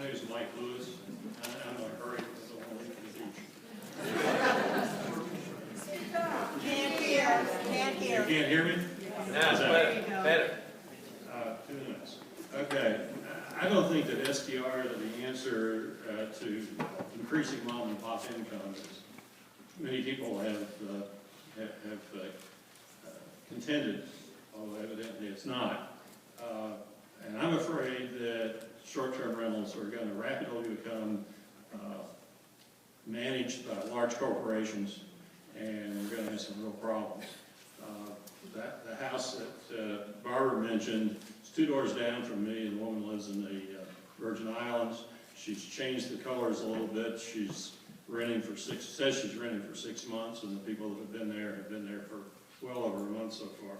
My name is Mike Lewis. I'm in a hurry because I want to leave for the beach. Can't hear. You can't hear me? Now it's better. 2 minutes. Okay. I don't think that STR is the answer to increasing mom and pop income, as many people have contended, although evidently it's not. And I'm afraid that short-term rentals are going to rapidly become managed by large corporations, and we're going to have some real problems. The house that Barbara mentioned is 2 doors down from me, and the woman lives in the Virgin Islands. She's changed the colors a little bit. She's renting for says she's renting for 6 months, and the people that have been there for well over a month so far.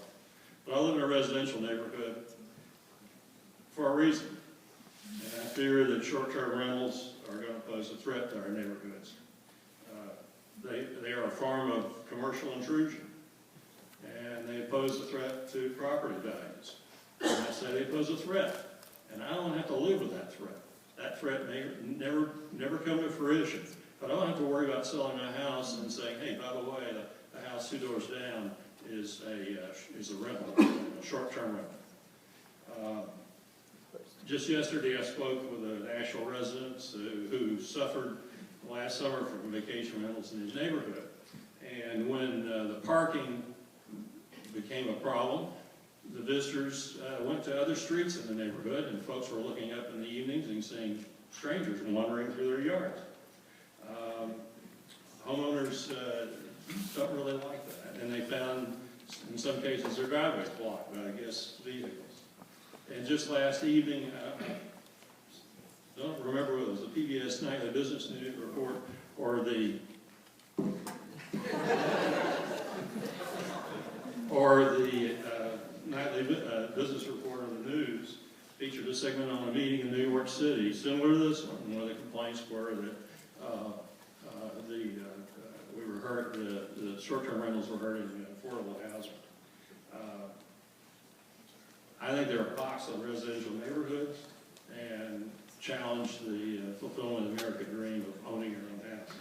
But I live in a residential neighborhood for a reason. And I fear that short-term rentals are going to pose a threat to our neighborhoods. They are a form of commercial intrusion, and they pose a threat to property values. And I say they pose a threat, and I don't have to live with that threat. That threat may never come to fruition, but I don't have to worry about selling my house and saying, hey, by the way, the house 2 doors down is a rental, a short-term rental. Just yesterday, I spoke with an actual resident who suffered last summer from vacation rentals in his neighborhood. And when the parking became a problem, the visitors went to other streets in the neighborhood, and folks were looking up in the evenings and seeing strangers wandering through their yards. Homeowners don't really like that, and they found, in some cases, their driveways blocked by, I guess, vehicles. And just last evening, I don't remember whether it was the PBS Nightly Business News report or the Nightly Business Report on the news featured a segment on a meeting in New York City, similar to this one. One of the complaints were that the short-term rentals were hurting affordable housing. I think they're a pox on residential neighborhoods and challenge the fulfillment of the American dream of owning your own house.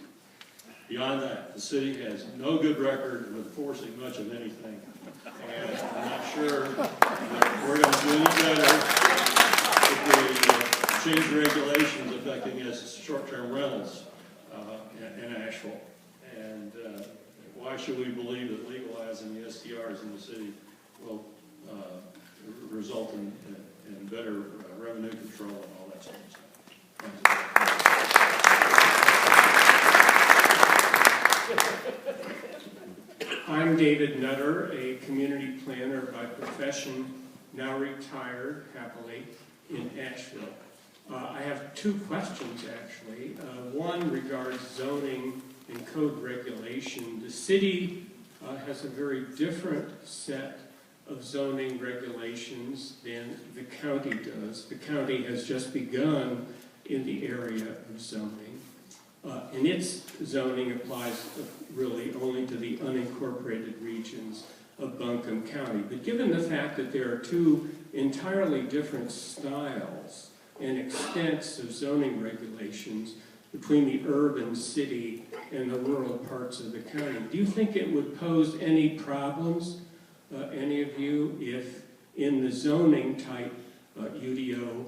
Beyond that, the city has no good record of enforcing much of anything, and I'm not sure that we're going to do any better if we change regulations affecting us short-term rentals in Asheville. And why should we believe that legalizing the STRs in the city will result in better revenue control and all that sort of stuff? Thank you. I'm David Nutter, a community planner by profession, now retired, happily, in Asheville. I have 2 questions, actually. One regards zoning and code regulation. The city has a very different set of zoning regulations than the county does. The county has just begun in the area of zoning. And its zoning applies really only to the unincorporated regions of Buncombe County. But given the fact that there are 2 entirely different styles and extents of zoning regulations between the urban city and the rural parts of the county, do you think it would pose any problems, any of you, if in the zoning type UDO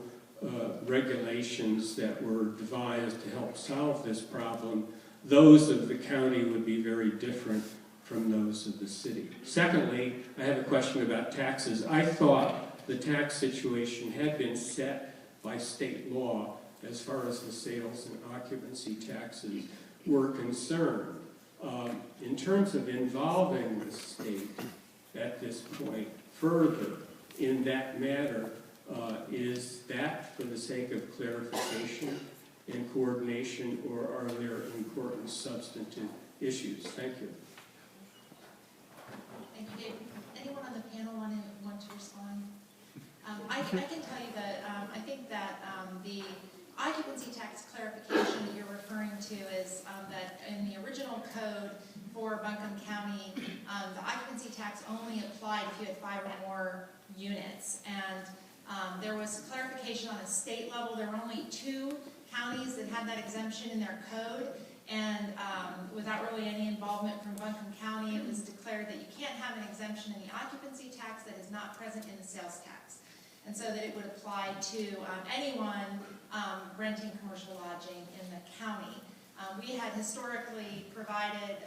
regulations that were devised to help solve this problem, those of the county would be very different from those of the city? Secondly, I have a question about taxes. I thought the tax situation had been set by state law as far as the sales and occupancy taxes were concerned. In terms of involving the state at this point further in that matter, is that for the sake of clarification and coordination, or are there important substantive issues? Thank you. Thank you, Dave. Anyone on the panel want to respond? I can tell you that I think that the occupancy tax clarification that you're referring to is that in the original code for Buncombe County, the occupancy tax only applied if you had 5 or more units. And there was clarification on a state level. There were only 2 counties that have that exemption in their code, and without really any involvement from Buncombe County, it was declared that you can't have an exemption in the occupancy tax that is not present in the sales tax. And so that it would apply to anyone renting commercial lodging in the county. We had historically provided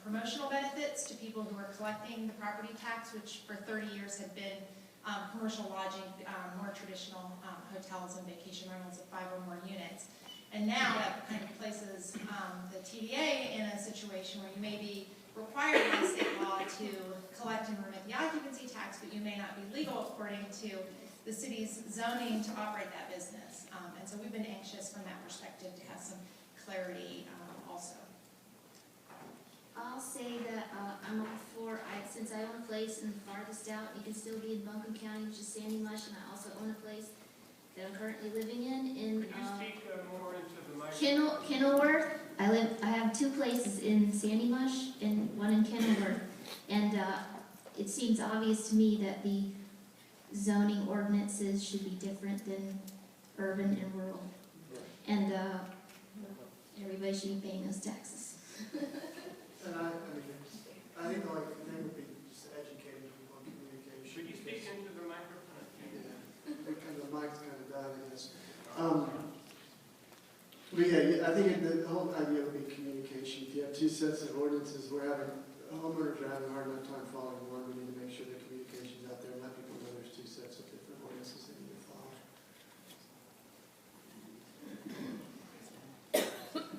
promotional benefits to people who were collecting the property tax, which for 30 years had been commercial lodging, more traditional hotels and vacation rentals of 5 or more units. And now that kind of places the TDA in a situation where you may be required by state law to collect and remit the occupancy tax, but you may not be legal according to the city's zoning to operate that business. And so we've been anxious from that perspective to have some clarity also. I'll say that I'm all for, since I own a place in the farthest out, it can still be in Buncombe County, which is Sandy Mush, and I also own a place that I'm currently living in Could you speak more into the microphone? Kenilworth. I have 2 places in Sandy Mush and one in Kenilworth, and it seems obvious to me that the zoning ordinances should be different than urban and rural, and everybody should be paying those taxes. And I think like the thing would be just educating people on communication. Should you speak into the microphone? Yeah, the mic's kind of died, I guess. But yeah, I think the whole idea would be communication. If you have 2 sets of ordinances, homeowners are having a hard enough time following one. We need to make sure the communication's out there and let people know there's 2 sets of different ordinances they need to follow.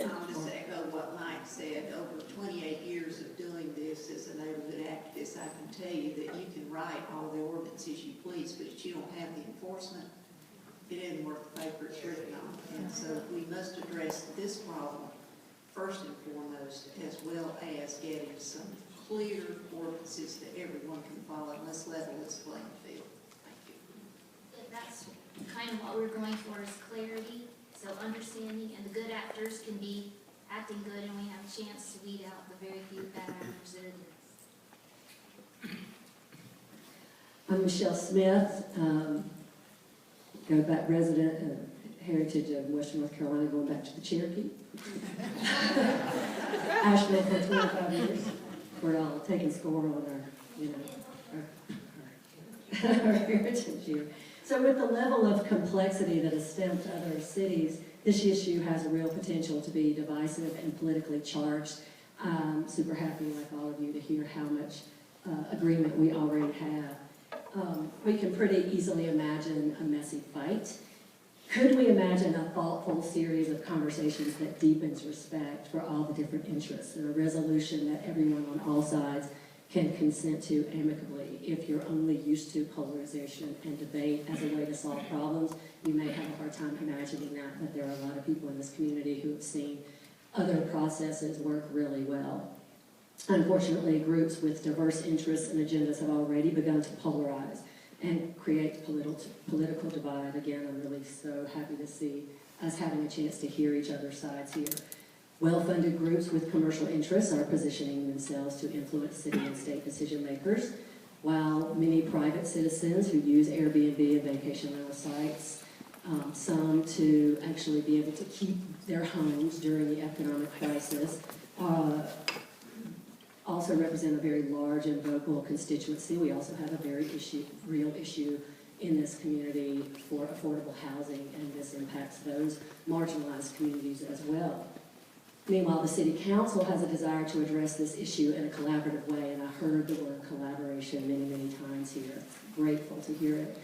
I'll just echo what Mike said. Over 28 years of doing this as a neighborhood activist, I can tell you that you can write all the ordinances you please, but if you don't have the enforcement, it isn't worth the paper it's written on. And so we must address this problem first and foremost, as well as getting some clear ordinances that everyone can follow, and let's level this playing field. Thank you. That's kind of what we're going for, is clarity, so understanding, and the good actors can be acting good, and we have a chance to weed out the very few bad actors that are there. I'm Michelle Smith, go back resident of Heritage of Western North Carolina, going back to the Cherokee. Asheville for 25 years. We're all taking score on our heritage here. So with the level of complexity that has stemmed to other cities, this issue has a real potential to be divisive and politically charged. I'm super happy, like all of you, to hear how much agreement we already have. We can pretty easily imagine a messy fight. Could we imagine a thoughtful series of conversations that deepens respect for all the different interests, and a resolution that everyone on all sides can consent to amicably? If you're only used to polarization and debate as a way to solve problems, you may have a hard time imagining that, but there are a lot of people in this community who have seen other processes work really well. Unfortunately, groups with diverse interests and agendas have already begun to polarize and create political divide. Again, I'm really so happy to see us having a chance to hear each other's sides here. Well-funded groups with commercial interests are positioning themselves to influence city and state decision makers, while many private citizens who use Airbnb and vacation rental sites, some to actually be able to keep their homes during the economic crisis, also represent a very large and vocal constituency. We also have a very real issue in this community for affordable housing, and this impacts those marginalized communities as well. Meanwhile, the City Council has a desire to address this issue in a collaborative way, and I heard the word collaboration many, many times here. Grateful to hear it.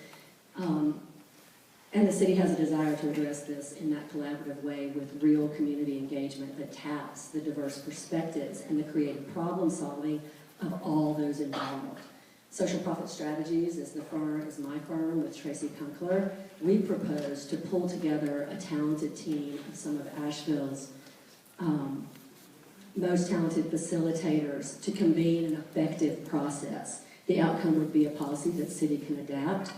And the city has a desire to address this in that collaborative way with real community engagement that taps the diverse perspectives and the creative problem solving of all those involved. Social Profit Strategies is my firm with Tracy Kunckler. We propose to pull together a talented team of some of Asheville's most talented facilitators to convene an effective process. The outcome would be a policy that city can adapt,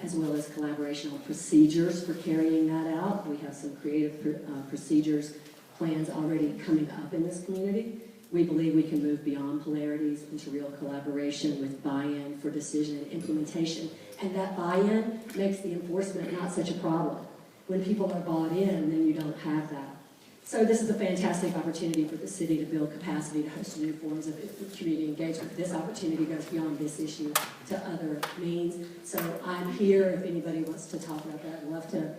as well as collaboration on procedures for carrying that out. We have some creative procedures plans already coming up in this community. We believe we can move beyond polarities into real collaboration with buy-in for decision and implementation. And that buy-in makes the enforcement not such a problem. when people are bought in, then you don't have that. So this is a fantastic opportunity for the city to build capacity to host new forms of community engagement. This opportunity goes beyond this issue to other means. So I'm here if anybody wants to talk about that. I'd love to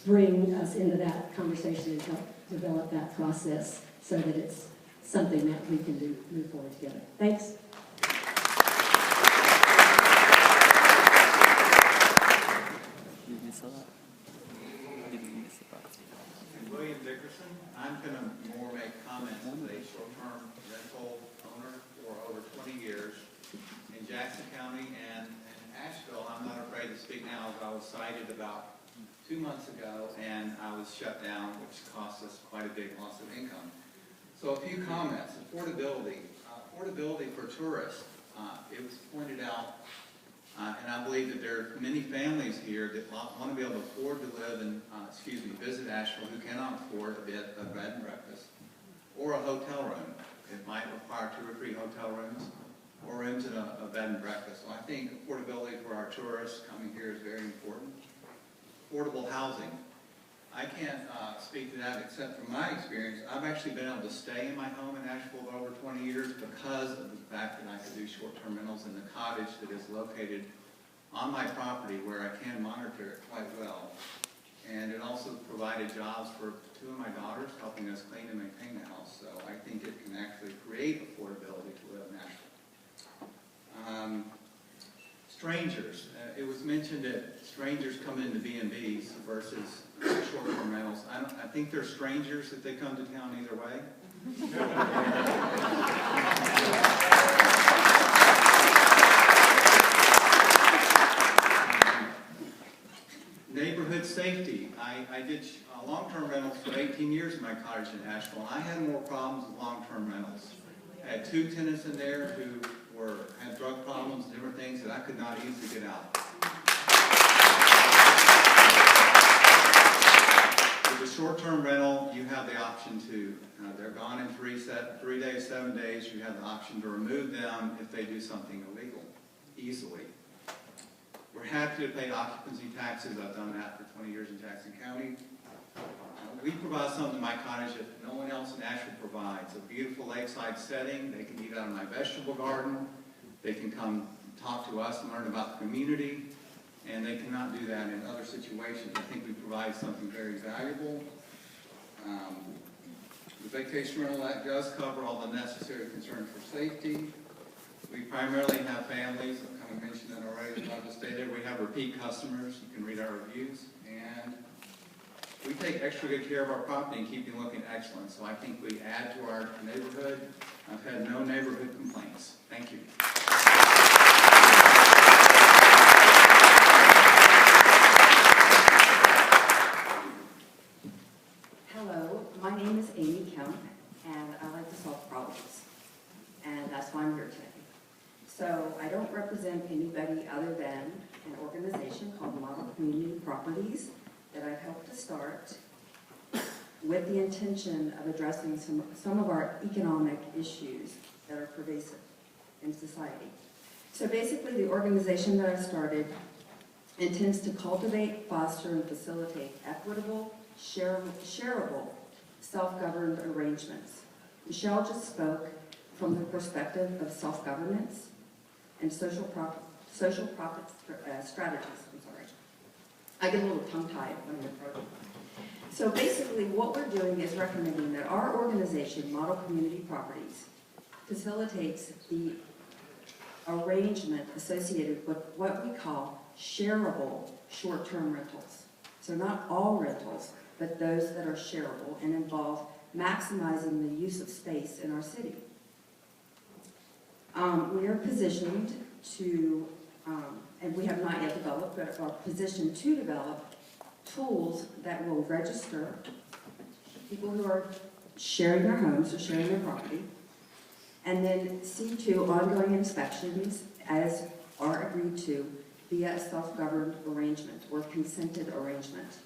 bring us into that conversation and help develop that process so that it's something that we can do, move forward together. Thanks. William Dickerson. I'm going to more make comments as a short-term rental owner for over 20 years in Jackson County and Asheville. I'm not afraid to speak now, as I was cited about 2 months ago, and I was shut down, which cost us quite a big loss of income. So a few comments. Affordability. Affordability for tourists. It was pointed out, and I believe that there are many families here that want to be able to afford to live and, visit Asheville who cannot afford a bed and breakfast or a hotel room. It might require 2 or 3 hotel rooms or rooms in a bed and breakfast. So I think affordability for our tourists coming here is very important. Affordable housing. I can't speak to that except from my experience. I've actually been able to stay in my home in Asheville for over 20 years because of the fact that I could do short-term rentals in the cottage that is located on my property where I can monitor it quite well. And it also provided jobs for 2 of my daughters, helping us clean and maintain the house. So I think it can actually create affordability to live in Asheville. Strangers. It was mentioned that strangers come into B&Bs versus short-term rentals. I think they're strangers if they come to town either way. Neighborhood safety. I did long-term rentals for 18 years in my cottage in Asheville. I had more problems with long-term rentals. I had 2 tenants in there who had drug problems and different things that I could not easily get out. With a short-term rental, you have the option to, they're gone in 3 days, 7 days, you have the option to remove them if they do something illegal, easily. We're happy to pay occupancy taxes. I've done that for 20 years in Jackson County. We provide something in my cottage that no one else in Asheville provides. A beautiful lakeside setting. They can eat out of my vegetable garden. They can come talk to us and learn about the community. And they cannot do that in other situations. I think we provide something very valuable. The Vacation Rental Act does cover all the necessary concerns for safety. We primarily have families. I've kind of mentioned that already. I'll just stay there. We have repeat customers. You can read our reviews. And we take extra good care of our property and keep it looking excellent. So I think we add to our neighborhood. I've had no neighborhood complaints. Thank you. Hello, my name is Amy Kemp, and I like to solve problems. And that's why I'm here today. So I don't represent anybody other than an organization called Model Community Properties that I've helped to start with the intention of addressing some of our economic issues that are pervasive in society. So basically, the organization that I started intends to cultivate, foster, and facilitate equitable, shareable, self-governed arrangements. Michelle just spoke from the perspective of self-governance and social profit strategies. I'm sorry. I get a little tongue-tied when I'm approaching. So basically, what we're doing is recommending that our organization, Model Community Properties, facilitates the arrangement associated with what we call shareable short-term rentals. So not all rentals, but those that are shareable and involve maximizing the use of space in our city. We are positioned to, and we have not yet developed, but are positioned to develop tools that will register people who are sharing their homes or sharing their property, and then see to ongoing inspections as are agreed to via a self-governed arrangement or consented arrangement.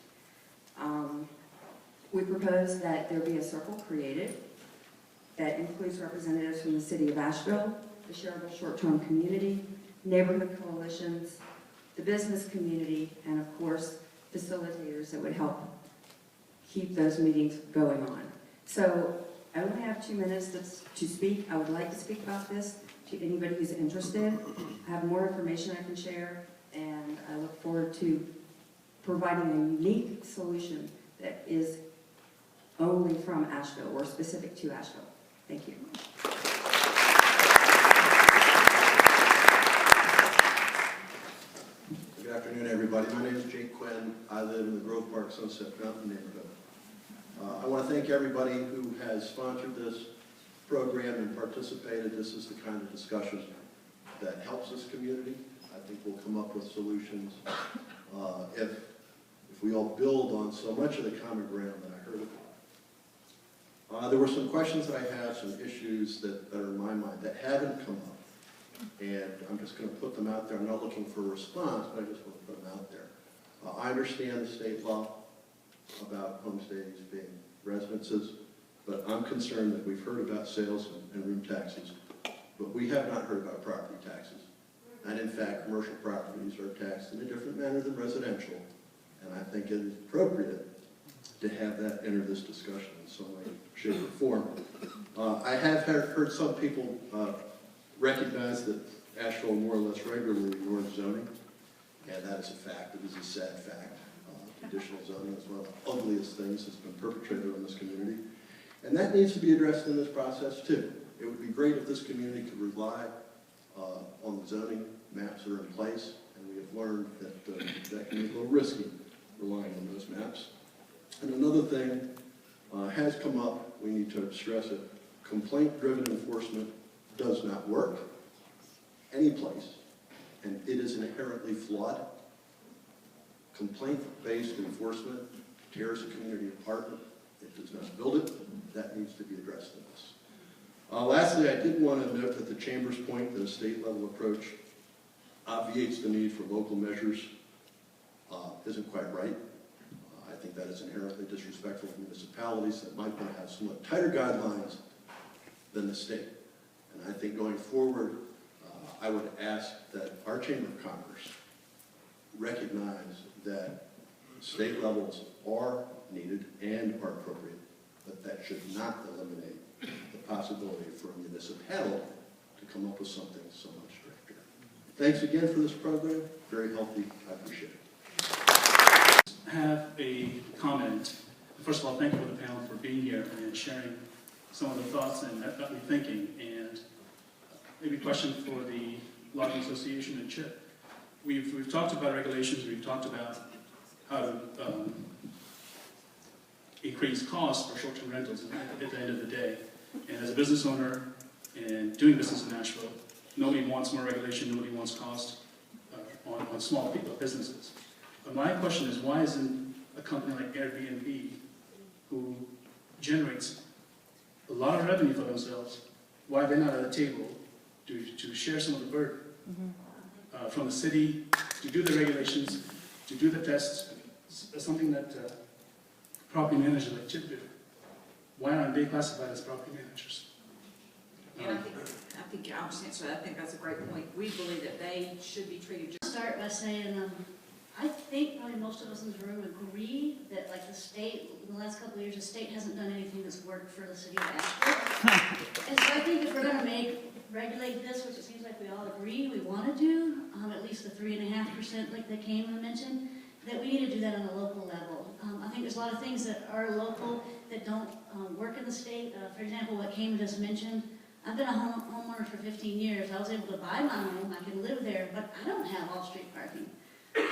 We propose that there be a circle created that includes representatives from the City of Asheville, the shareable short-term community, neighborhood coalitions, the business community, and of course, facilitators that would help keep those meetings going on. So I only have 2 minutes to speak. I would like to speak about this to anybody who's interested. I have more information I can share, and I look forward to providing a unique solution that is only from Asheville or specific to Asheville. Thank you. Good afternoon, everybody. My name is Jake Quinn. I live in the Grove Park Sunset Mountain neighborhood. I want to thank everybody who has sponsored this program and participated. This is the kind of discussion that helps this community. I think we'll come up with solutions if we all build on so much of the common ground that I heard about. There were some questions that I have, some issues that are in my mind that haven't come up. And I'm just going to put them out there. I'm not looking for a response, but I just want to put them out there. I understand the state law about homestays being residences, but I'm concerned that we've heard about sales and room taxes, but we have not heard about property taxes. And in fact, commercial properties are taxed in a different manner than residential, and I think it is appropriate to have that enter this discussion in some way, shape, or form. I have heard some people recognize that Asheville more or less regularly ignores zoning, and that is a fact. It is a sad fact. Conditional zoning is one of the ugliest things that's been perpetrated in this community, and that needs to be addressed in this process too. It would be great if this community could rely on the zoning maps that are in place, and we have learned that that can be a little risky relying on those maps. And another thing has come up, we need to stress it, complaint-driven enforcement does not work any place, and it is inherently flawed. Complaint-based enforcement tears a community apart. It does not build it. That needs to be addressed in this. Lastly, I did want to note that the Chamber's point that a state-level approach obviates the need for local measures isn't quite right. I think that is inherently disrespectful of municipalities that might want to have somewhat tighter guidelines than the state. And I think going forward, I would ask that our Chamber of Commerce recognize that state levels are needed and are appropriate, but that should not eliminate the possibility for a municipality to come up with something so much stricter. Thanks again for this program. Very healthy. I appreciate it. I have a comment. First of all, thank you for the panel for being here and sharing some of the thoughts, and that got me thinking. And maybe a question for the Logging Association and Chip. We've talked about regulations, we've talked about how to increase costs for short-term rentals at the end of the day. And as a business owner and doing business in Nashville, nobody wants more regulation, nobody wants cost on small businesses. But my question is, why isn't a company like Airbnb, who generates a lot of revenue for themselves, why they're not at the table to share some of the burden from the city, to do the regulations, to do the tests, something that property managers like Chip do? Why aren't they classified as property managers? And I think I'll just answer that. I think that's a great point. We believe that they should be treated just. I'll start by saying, I think probably most of us in this room agree that, like, the state, in the last couple of years, the state hasn't done anything that's worked for the city of Asheville. And so I think if we're going to regulate this, which it seems like we all agree we want to do, at least the 3.5% like that Cayman mentioned, that we need to do that on a local level. I think there's a lot of things that are local that don't work in the state. For example, what Cayman just mentioned, I've been a homeowner for 15 years. I was able to buy my home, I can live there, but I don't have off-street parking.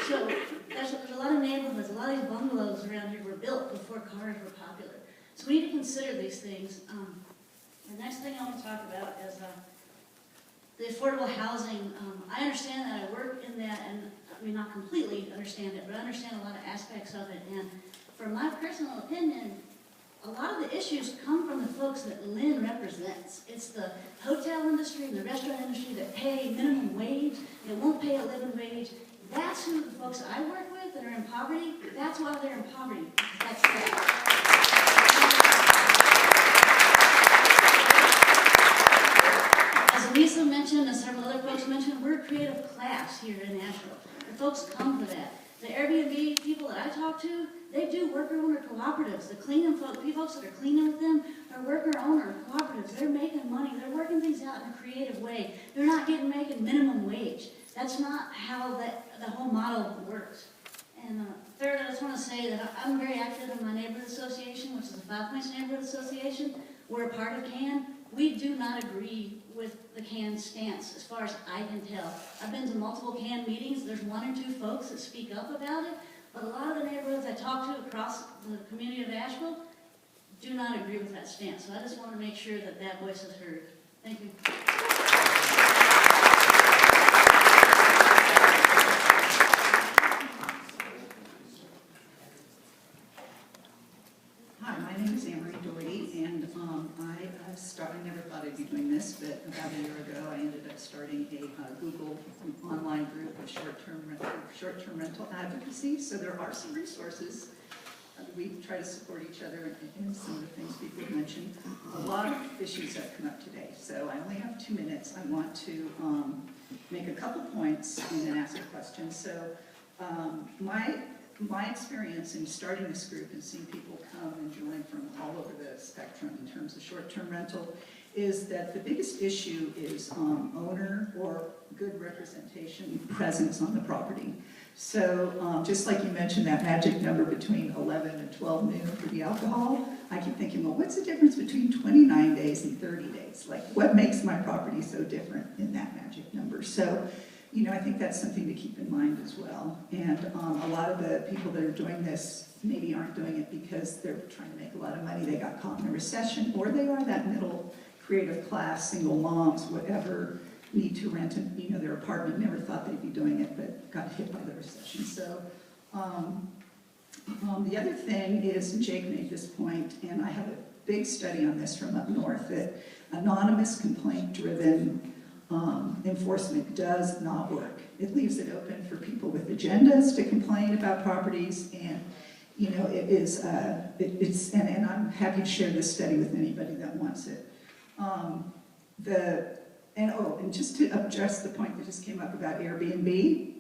So there's a lot of neighborhoods, a lot of these bungalows around here were built before cars were popular. So we need to consider these things. The next thing I want to talk about is the affordable housing. I understand that, I work in that, and I mean, not completely understand it, but I understand a lot of aspects of it. And from my personal opinion, a lot of the issues come from the folks that Lynn represents. It's the hotel industry and the restaurant industry that pay minimum wage, that won't pay a living wage. That's who the folks I work with that are in poverty, that's why they're in poverty. That's As Lisa mentioned and several other folks mentioned, we're a creative class here in Asheville. The folks come for that. The Airbnb people that I talk talk to, they do worker-owner cooperatives. The cleaning folks that are cleaning with them are worker-owner cooperatives. They're making money. They're working things out in a creative way. They're not making minimum wage. That's not how the whole model works. And third, I just want to say that I'm very active in my neighborhood association, which is the Five Points Neighborhood Association. We're a part of CAN. We do not agree with the CAN stance, as far as I can tell. I've been to multiple CAN meetings. There's one or two folks that speak up about it, but a lot of the neighborhoods I talk to across the community of Asheville do not agree with that stance. So I just want to make sure that that voice is heard. Thank you. Hi, my name is Anne-Marie Doherty, and I never thought I'd be doing this, but about a year ago, I ended up starting a Google online group of short-term rental advocacy, so there are some resources. We try to support each other in some of the things people have mentioned. A lot of issues have come up today, so I only have 2 minutes. I want to make a couple points and then ask a question. So my experience in starting this group and seeing people come and join from all over the spectrum in terms of short-term rental is that the biggest issue is owner or good representation presence on the property. So just like you mentioned that magic number between 11 and 12 noon for the alcohol, I keep thinking, well, what's the difference between 29 days and 30 days? Like, what makes my property so different in that magic number? So, you know, I think that's something to keep in mind as well. And a lot of the people that are doing this maybe aren't doing it because they're trying to make a lot of money. They got caught in a recession, or they are that middle creative class, single moms, whatever, need to rent their apartment, never thought they'd be doing it, but got hit by the recession. So the other thing is, and Jake made this point, and I have a big study on this from up north, that anonymous complaint-driven enforcement does not work. It leaves it open for people with agendas to complain about properties, and you know, it is, and I'm happy to share this study with anybody that wants it. And just to address the point that just came up about Airbnb,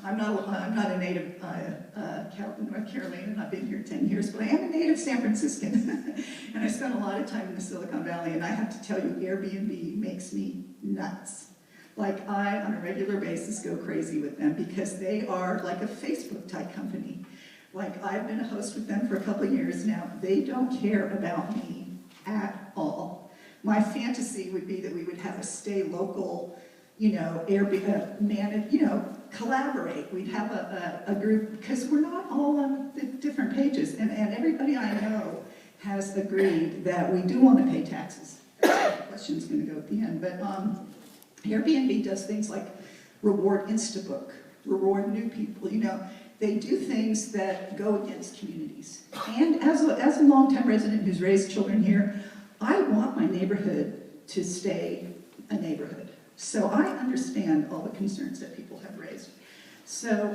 I'm not a native North Carolinian. I've been here 10 years, but I am a native San Franciscan, and I spent a lot of time in the Silicon Valley. And I have to tell you, Airbnb makes me nuts. Like, I, on a regular basis, go crazy with them because they are like a Facebook-type company. Like, I've been a host with them for a couple of years now. They don't care about me at all. My fantasy would be that we would have a stay local, you know, manage, you know, collaborate. We'd have a group, because we're not all on the different pages. And everybody I know has agreed that we do want to pay taxes. The question's going to go at the end. But Airbnb does things like reward Instabook, reward new people, you know. They do things that go against communities. And as a longtime resident who's raised children here, I want my neighborhood to stay a neighborhood. So I understand all the concerns that people have raised. So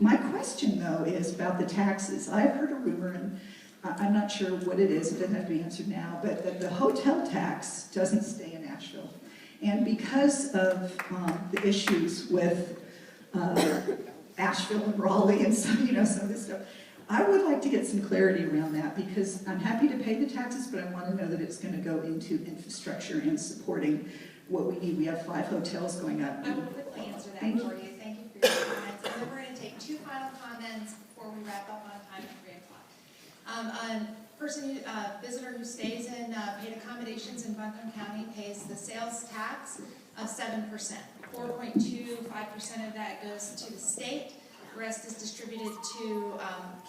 my question, though, is about the taxes. I've heard a rumor, and I'm not sure what it is, it doesn't have to be answered now, but that the hotel tax doesn't stay in Asheville. And because of the issues with Asheville and Raleigh and some of this stuff, I would like to get some clarity around that, because I'm happy to pay the taxes, but I want to know that it's going to go into infrastructure and supporting what we need. We have 5 hotels going up. I will quickly answer that for you. Thank you for your comments. And then we're going to take 2 final comments before we wrap up on time at 3 o'clock. Visitor who stays in paid accommodations in Buncombe County pays the sales tax of 7%. 4.25% of that goes to the state. The rest is distributed to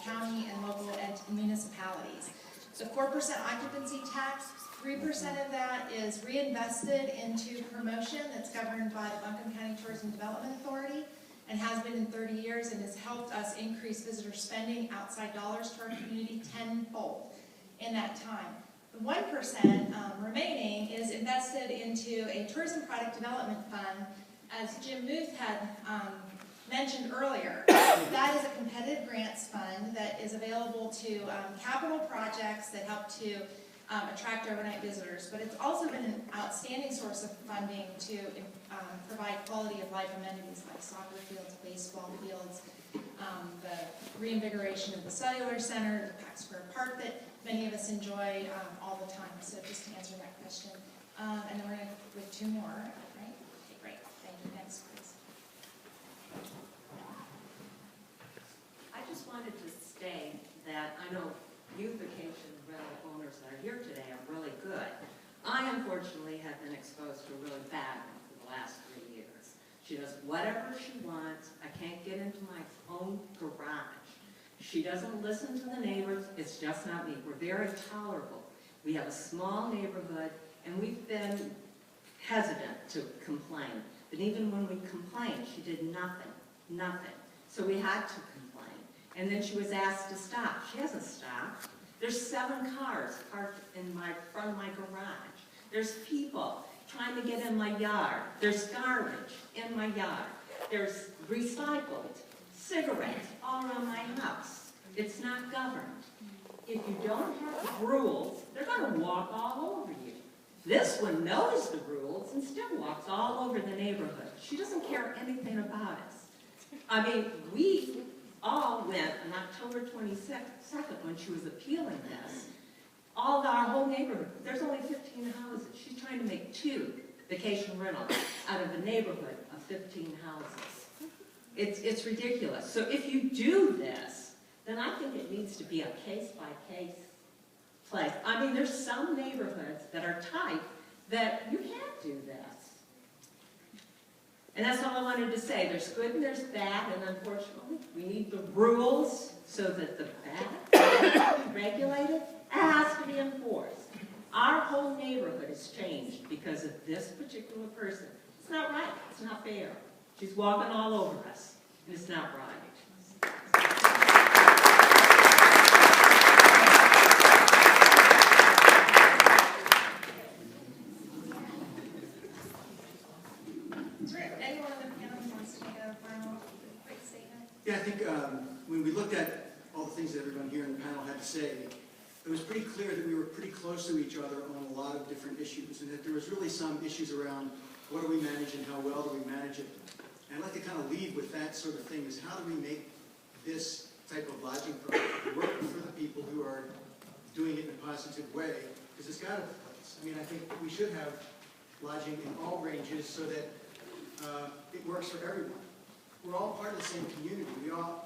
county and local municipalities. The 4% occupancy tax, 3% of that is reinvested into promotion that's governed by the Buncombe County Tourism Development Authority and has been in 30 years and has helped us increase visitor spending outside dollars to our community tenfold in that time. The 1% remaining is invested into a tourism product development fund. As Jim Muth had mentioned earlier, that is a competitive grants fund that is available to capital projects that help to attract overnight visitors, but it's also been an outstanding source of funding to provide quality of life amenities like soccer fields, baseball fields, the reinvigoration of the cellular center, the Pack Square Park that many of us enjoy all the time. So just to answer that question. And then we're going to with two more, right? Okay, great. Thank you. Next, please. I just wanted to state that I know you vacation rental owners that are here today are really good. I unfortunately have been exposed to a really bad one for the last 3 years. She does whatever she wants. I can't get into my own garage. She doesn't listen to the neighbors. It's just not me. We're very tolerable. We have a small neighborhood, and we've been hesitant to complain. But even when we complained, she did nothing. So we had to complain. And then she was asked to stop. She hasn't stopped. There's 7 cars parked in front of my garage. There's people trying to get in my yard. There's garbage in my yard. There's recycled cigarettes all around my house. It's not governed. If you don't have rules, they're going to walk all over you. This one knows the rules and still walks all over the neighborhood. She doesn't care anything about us. I mean, we all went on October 22nd when she was appealing this. Our whole neighborhood, there's only 15 houses. She's trying to make 2 vacation rentals out of a neighborhood of 15 houses. It's ridiculous. So if you do this, then I think it needs to be a case-by-case place. I mean, there's some neighborhoods that are tight that you can't do this. And that's all I wanted to say. There's good and there's bad, and unfortunately, we need the rules so that the bad is regulated. It has to be enforced. Our whole neighborhood has changed because of this particular person. It's not right. It's not fair. She's walking all over us, and it's not right. Anyone on the panel who wants to make a final quick statement? Yeah, I think when we looked at all the things that everyone here in the panel had to say, it was pretty clear that we were pretty close to each other on a lot of different issues, and that there was really some issues around what do we manage and how well do we manage it. And I'd like to kind of lead with that sort of thing, is how do we make this type of lodging program work for the people who are doing it in a positive way, because it's got a place. I mean, I think we should have lodging in all ranges so that it works for everyone. We're all part of the same community.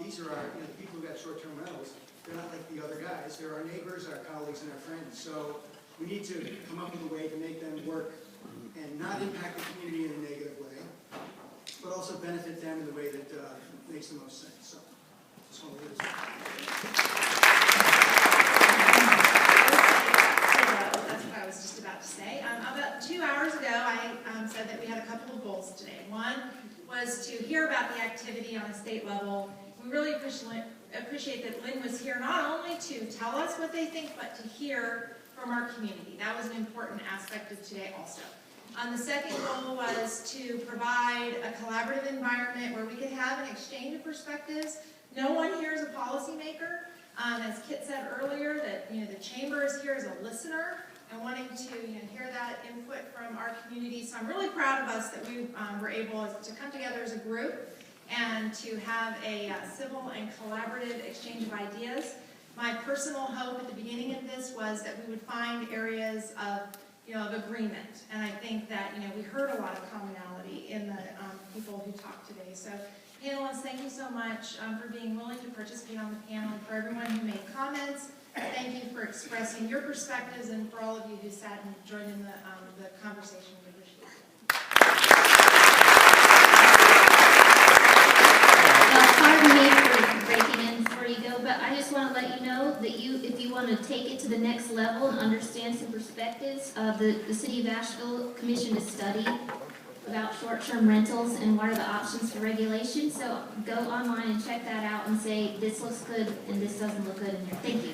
These are our, the people who got short-term rentals. They're not like the other guys. They're our neighbors, our colleagues, and our friends. So we need to come up with a way to make them work and not impact the community in a negative way, but also benefit them in the way that makes the most sense. So just want to leave That's what I was just about to say. About 2 hours ago, I said that we had a couple of goals today. One was to hear about the activity on a state level. We really appreciate that Lynn was here not only to tell us what they think, but to hear from our community. That was an important aspect of today also. The second goal was to provide a collaborative environment where we could have an exchange of perspectives. No one here is a policymaker. As Kit said earlier, that the chamber is here as a listener and wanting to hear that input from our community. So I'm really proud of us that we were able to come together as a group and to have a civil and collaborative exchange of ideas. My personal hope at the beginning of this was that we would find areas of agreement, and I think that we heard a lot of commonality in the people who talked today. So panelists, thank you so much for being willing to participate on the panel, and for everyone who made comments. Thank you for expressing your perspectives, and for all of you who sat and joined in the conversation. We appreciate it. Pardon me for breaking in before you go, but I just want to let you know that if you want to take it to the next level and understand some perspectives, the City of Asheville commissioned a study about short-term rentals and what are the options for regulation. So go online and check that out and say, this looks good and this doesn't look good in here. Thank you.